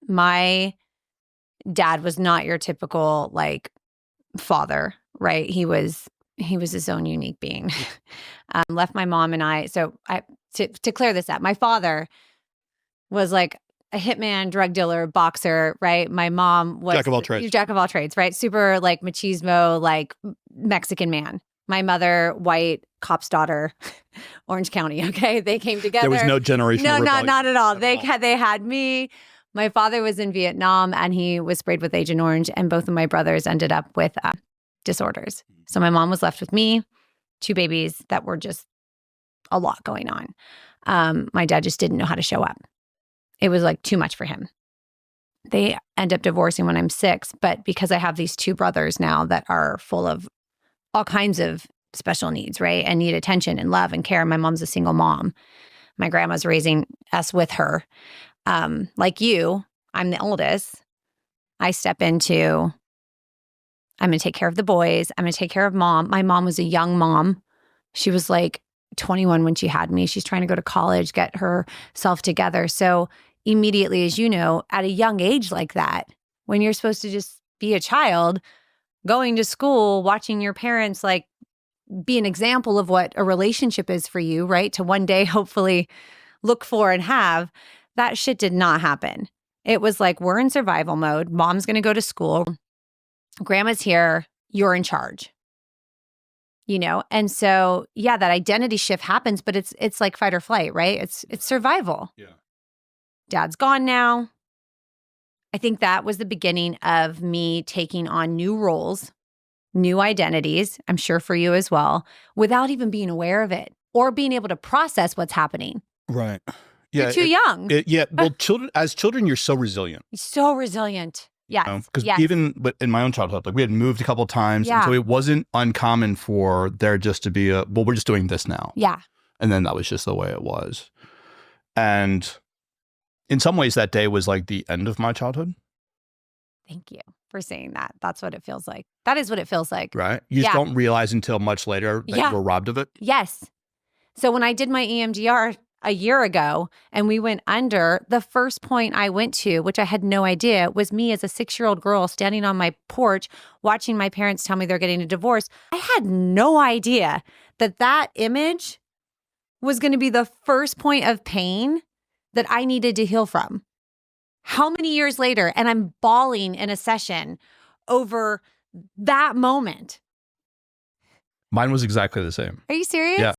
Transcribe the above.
My dad was not your typical like father, right? He was his own unique being. Left my mom and I. So to clear this up, my father was like a hitman, drug dealer, boxer, right? My mom was Jack of all trades. Jack of all trades, right? Super like machismo, like Mexican man. My mother, white, cop's daughter, Orange County. Okay, they came together. There was no generational No, rebellion. not at all. They had me. My father was in Vietnam and he was sprayed with Agent Orange, and both of my brothers ended up with disorders. So my mom was left with me, 2 babies that were just a lot going on. My dad just didn't know how to show up. It was like too much for him. They end up divorcing when I'm 6, but because I have these 2 brothers now that are full of all kinds of special needs, right? And need attention and love and care. My mom's a single mom. My grandma's raising us with her. Like you, I'm the oldest. I step into, I'm going to take care of the boys. I'm going to take care of mom. My mom was a young mom. She was like 21 when she had me. She's trying to go to college, get herself together. So immediately, as you know, at a young age like that, when you're supposed to just be a child, going to school, watching your parents like be an example of what a relationship is for you, right? To one day hopefully look for and have, that shit did not happen. It was like, we're in survival mode. Mom's going to go to school. Grandma's here. You're in charge. You know? And so, yeah, that identity shift happens, but it's like fight or flight, right? It's survival. Yeah. Dad's gone now. I think that was the beginning of me taking on new roles, new identities, I'm sure for you as well, without even being aware of it or being able to process what's happening. Right. Yeah. You're too young. Well, as children, you're so resilient. So resilient. Yes. Because yes. even in my own childhood, like we had moved a couple of times. Yeah. And so it wasn't uncommon for there just to be we're just doing this now. Yeah. And then that was just the way it was. And in some ways, that day was like the end of my childhood. Thank you for saying that. That's what it feels like. That is what it feels like. Right? You just don't realize until much later that you were robbed of it. Yes. So when I did my EMDR a year ago and we went under, the first point I went to, which I had no idea, was me as a 6-year-old girl standing on my porch watching my parents tell me they're getting a divorce. I had no idea that image was going to be the first point of pain that I needed to heal from. How many years later, and I'm bawling in a session over that moment. Mine was exactly the same. Are you serious? Yeah.